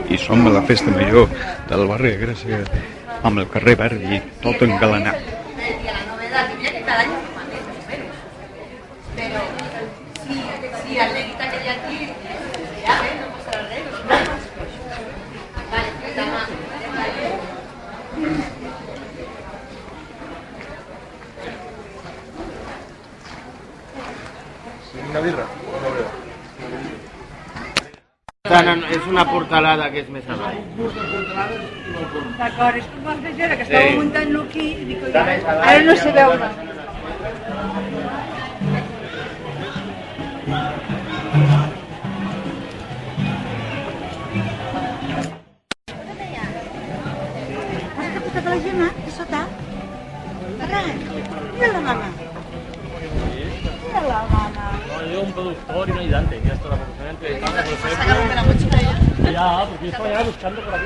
i som a la festa major del barri de Gràcia amb el carrer Verdi tot engalanat. Sí, la negrita que hay aquí, ya ves, no pasa el rey. Vale, una birra? És una portalada que és més avall. D'acord, és com el que estava muntant-lo aquí i dic, ara no sé veure. La Gemma, de sota. Ferran, mira la mama. Mira la mama. No, yo un productor y un ayudante, ya está la profesional. ¿Sacaron de la mochila ya? Ya, porque yo estaba ya buscando por aquí.